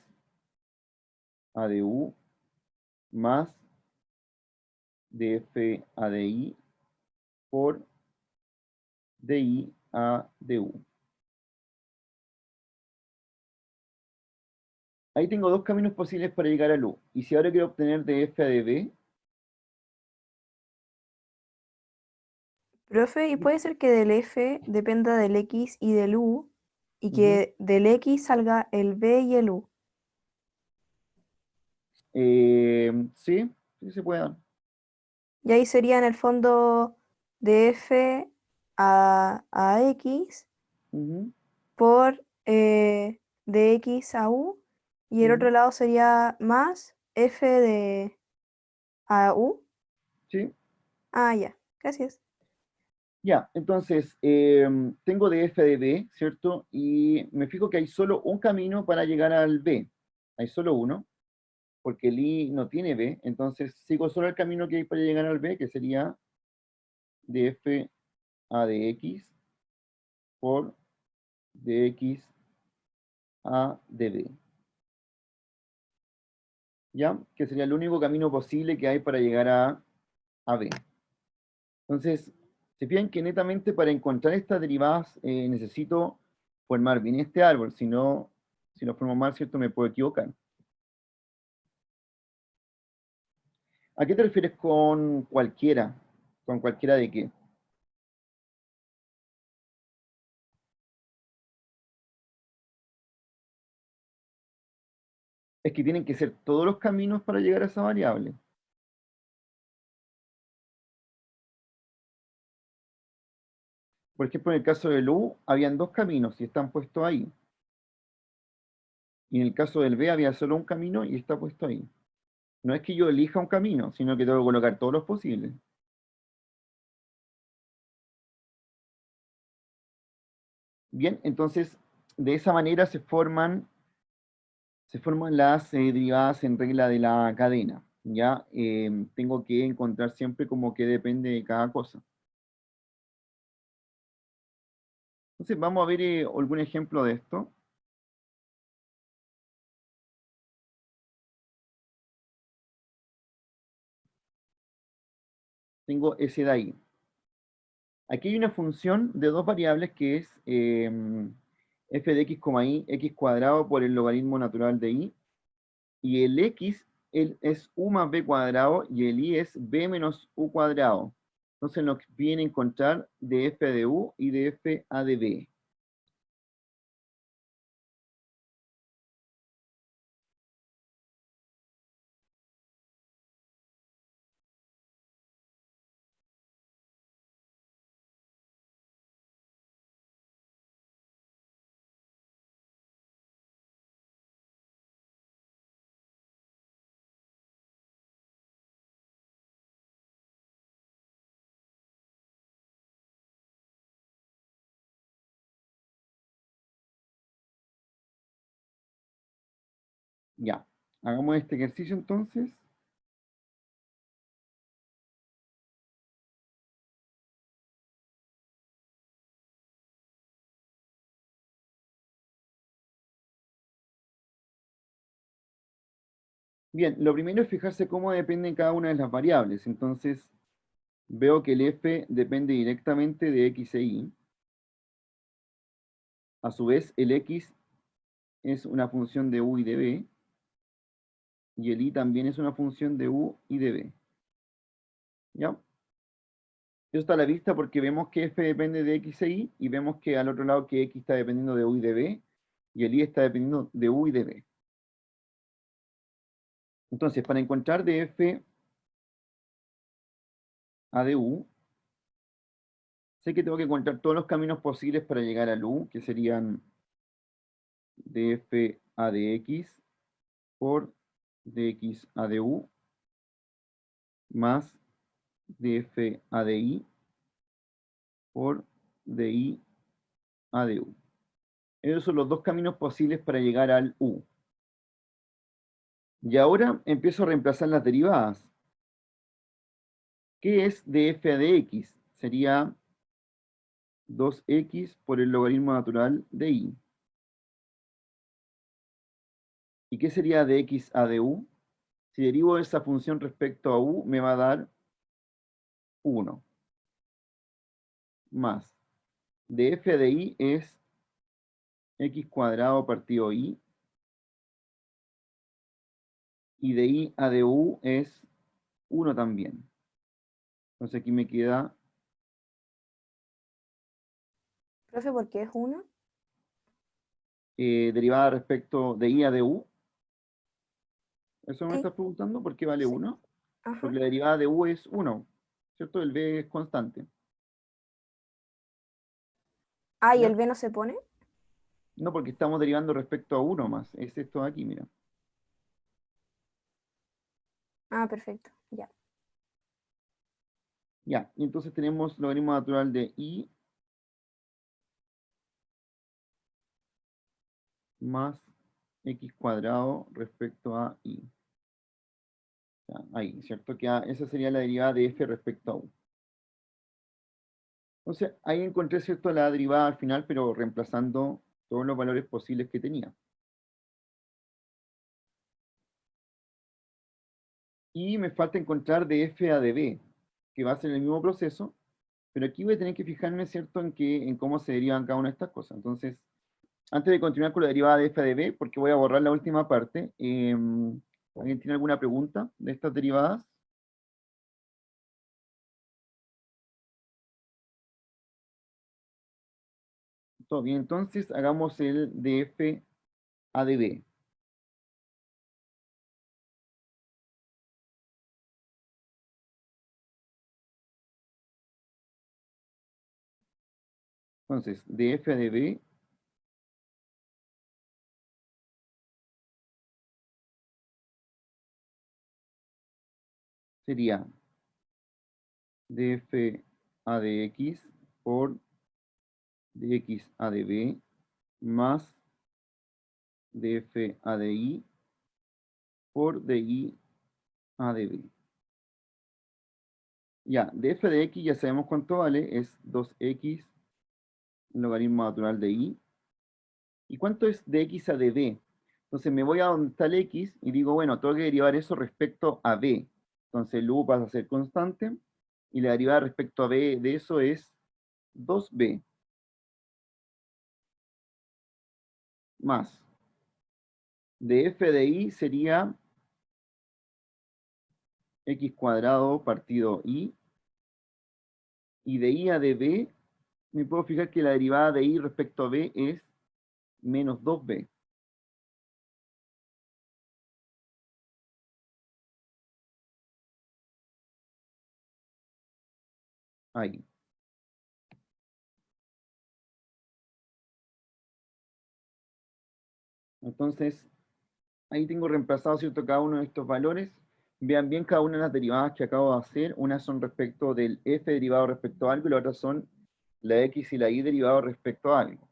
a du más df a di por di a du. Ahí tengo dos caminos posibles para llegar al u. Y si ahora quiero obtener df a db, Profe, ¿y puede ser que del f dependa del x y del u, y ujú, que del x salga el b y el u? sí, sí se puede dar. Y ahí sería en el fondo de f a x Ujú, por de x a u, y el otro ujú, lado sería más f de a u. sí. Ah, ya, gracias. Ya, entonces, tengo df de b, ¿cierto? Y me fijo que hay solo un camino para llegar al b. Hay solo uno, porque el i no tiene b, entonces sigo solo el camino que hay para llegar al b, que sería df a dx por dx a db. ¿Ya? Que sería el único camino posible que hay para llegar a b. Entonces, se fijan que netamente para encontrar estas derivadas necesito formar bien este árbol, si lo formo mal, ¿cierto? Me puedo equivocar. ¿A qué te refieres con cualquiera? ¿Con cualquiera de qué? Es que tienen que ser todos los caminos para llegar a esa variable. Por ejemplo, en el caso del U, habían dos caminos y están puestos ahí. Y en el caso del B había solo un camino y está puesto ahí. No es que yo elija un camino, sino que tengo que colocar todos los posibles. Bien, entonces, de esa manera se forman las derivadas en regla de la cadena. Ya tengo que encontrar siempre como que depende de cada cosa. Entonces, vamos a ver algún ejemplo de esto. Tengo ese de ahí. Aquí hay una función de dos variables que es f de x, y x cuadrado por el logaritmo natural de y. Y el x es u más b cuadrado y el y es b menos u cuadrado. Entonces nos viene a encontrar de f de u y de f a de b. Ya, hagamos este ejercicio entonces. Bien, lo primero es fijarse cómo dependen cada una de las variables. Entonces, veo que el f depende directamente de x e y. A su vez, el x es una función de u y de b, y el y también es una función de u y de b. ¿Ya? Eso está a la vista porque vemos que f depende de x e y, y vemos que al otro lado que x está dependiendo de u y de b, y el y está dependiendo de u y de b. Entonces, para encontrar de f a de u, sé que tengo que encontrar todos los caminos posibles para llegar al u, que serían df a de x por dx a de u más df a de y por di a de u. Esos son los dos caminos posibles para llegar al u. Y ahora empiezo a reemplazar las derivadas. ¿Qué es df a de x? Sería 2x por el logaritmo natural de y. ¿Y qué sería dx a de u? Si derivo esa función respecto a u, me va a dar 1. Más df de y es x cuadrado partido y. Y de y a de u es 1 también. Entonces aquí me queda Profe, ¿por qué es 1? derivada respecto de i a de u. ¿Eso me Sí, estás preguntando? ¿Por qué vale sí. 1? Ajá. Porque la derivada de u es 1, ¿cierto? El b es constante. Ah, ¿y ¿Ya? el B no se pone? No, porque estamos derivando respecto a 1 más. Es esto de aquí, mira. Ah, perfecto, ya. Ya, y entonces tenemos logaritmo natural de i más x cuadrado respecto a i. Ya, ahí, ¿cierto? Que esa sería la derivada de f respecto a u. Entonces, ahí encontré, ¿cierto?, la derivada al final, pero reemplazando todos los valores posibles que tenía. Y me falta encontrar de f a de b, que va a ser el mismo proceso, pero aquí voy a tener que fijarme, ¿cierto?, en cómo se derivan cada una de estas cosas. Entonces, antes de continuar con la derivada de f a de b, porque voy a borrar la última parte, ¿alguien tiene alguna pregunta de estas derivadas? Todo bien, entonces hagamos el de f a de b. Entonces, de f a de b sería df a de x por dx a de b más df a de y por di a de b. Ya, df de x ya sabemos cuánto vale, es 2x logaritmo natural de y. ¿Y cuánto es de x a de b? Entonces me voy a donde está el x y digo, bueno, tengo que derivar eso respecto a b. Entonces el u pasa a ser constante y la derivada respecto a b de eso es 2b más de f de y sería x cuadrado partido y de y a de b me puedo fijar que la derivada de y respecto a b es menos 2b. Ahí. Entonces, ahí tengo reemplazado, ¿cierto?, cada uno de estos valores. Vean bien cada una de las derivadas que acabo de hacer. Unas son respecto del f derivado respecto a algo y las otras son la x y la y derivado respecto a algo.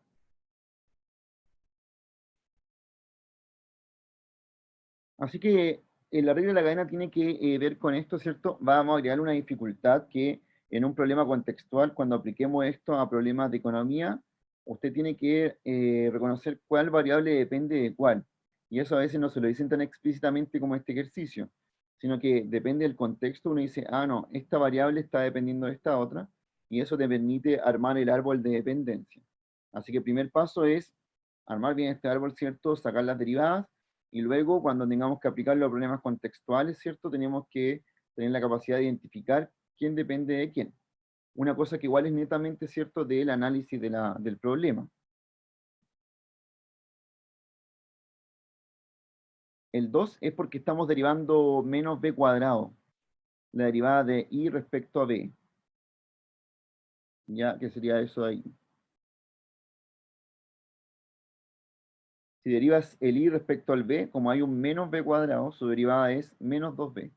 Así que la regla de la cadena tiene que ver con esto, ¿cierto? Vamos a agregar una dificultad que en un problema contextual, cuando apliquemos esto a problemas de economía, usted tiene que reconocer cuál variable depende de cuál. Y eso a veces no se lo dicen tan explícitamente como este ejercicio, sino que depende del contexto, uno dice, ah, no, esta variable está dependiendo de esta otra, y eso te permite armar el árbol de dependencia. Así que el primer paso es armar bien este árbol, ¿cierto? Sacar las derivadas, y luego cuando tengamos que aplicar los problemas contextuales, ¿cierto? Tenemos que tener la capacidad de identificar quién depende de quién. Una cosa que igual es netamente, ¿cierto?, del análisis del problema. El 2 es porque estamos derivando menos b cuadrado, la derivada de i respecto a b. Ya, que sería eso de ahí. Si derivas el i respecto al b, como hay un menos b cuadrado, su derivada es menos 2b.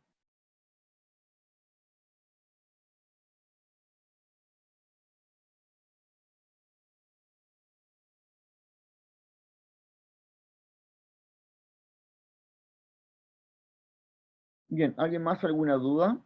Bien, ¿alguien más alguna duda?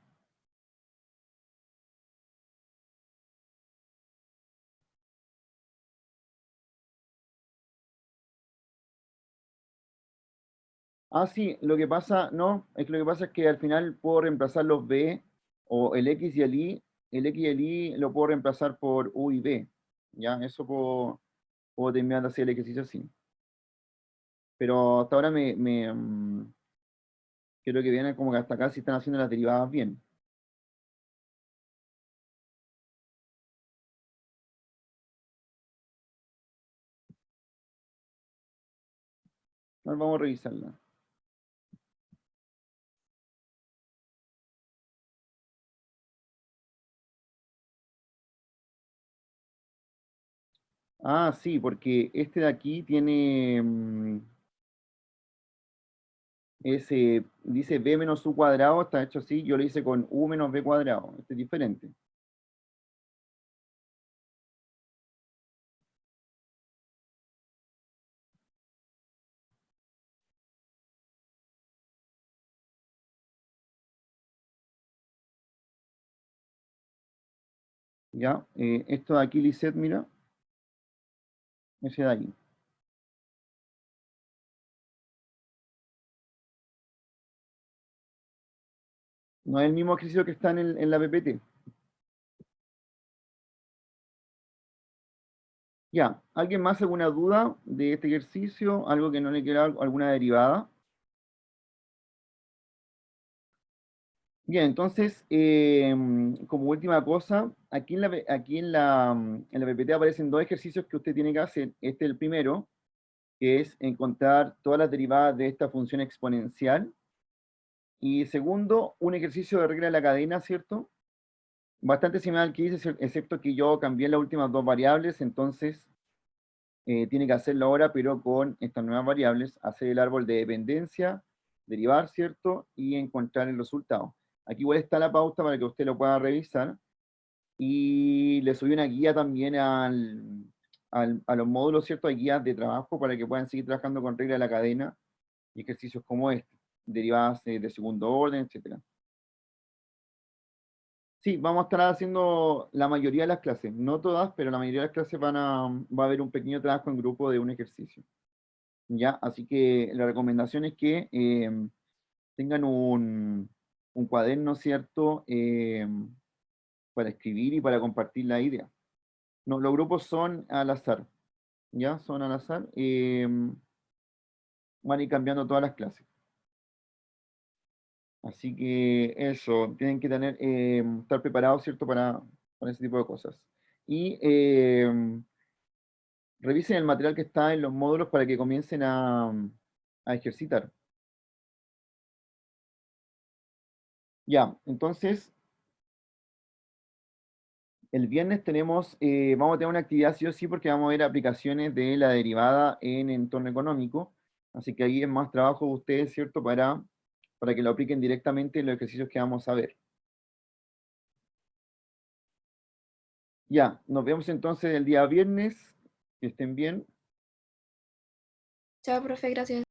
Ah, sí, lo que pasa, no, es que lo que pasa es que al final puedo reemplazar los b, o el x y el x y el y lo puedo reemplazar por u y b. Ya, eso puedo terminar de hacer el ejercicio así. Pero hasta ahora creo que viene como que hasta acá sí están haciendo las derivadas bien. Ahora vamos a revisarla. Ah, sí, porque este de aquí tiene, dice b menos u cuadrado, está hecho así, yo lo hice con u menos b cuadrado, este es diferente. Ya, esto de aquí, Lisette, mira, ese de ahí. No es el mismo ejercicio que está en la PPT. Ya, ¿alguien más alguna duda de este ejercicio? ¿Algo que no le queda, alguna derivada? Bien, entonces, como última cosa, aquí en la PPT aparecen dos ejercicios que usted tiene que hacer. Este es el primero, que es encontrar todas las derivadas de esta función exponencial. Y segundo, un ejercicio de regla de la cadena, ¿cierto? Bastante similar al que hice, excepto que yo cambié las últimas dos variables, entonces tiene que hacerlo ahora, pero con estas nuevas variables, hacer el árbol de dependencia, derivar, ¿cierto? Y encontrar el resultado. Aquí igual está la pauta para que usted lo pueda revisar. Y le subí una guía también a los módulos, ¿cierto? Hay guías de trabajo para que puedan seguir trabajando con regla de la cadena y ejercicios como este, derivadas de segundo orden, etcétera. Sí, vamos a estar haciendo la mayoría de las clases, no todas, pero la mayoría de las clases va a haber un pequeño trabajo en grupo de un ejercicio. ¿Ya? Así que la recomendación es que tengan un cuaderno, ¿cierto? Para escribir y para compartir la idea. No, los grupos son al azar, ¿ya? Son al azar. Van a ir cambiando todas las clases. Así que eso, tienen que estar preparados, ¿cierto? Para ese tipo de cosas. Y revisen el material que está en los módulos para que comiencen a ejercitar. Ya, entonces, el viernes vamos a tener una actividad sí o sí porque vamos a ver aplicaciones de la derivada en entorno económico. Así que ahí es más trabajo de ustedes, ¿cierto? Para que lo apliquen directamente en los ejercicios que vamos a ver. Ya, nos vemos entonces el día viernes. Que estén bien. Chao, profe, gracias.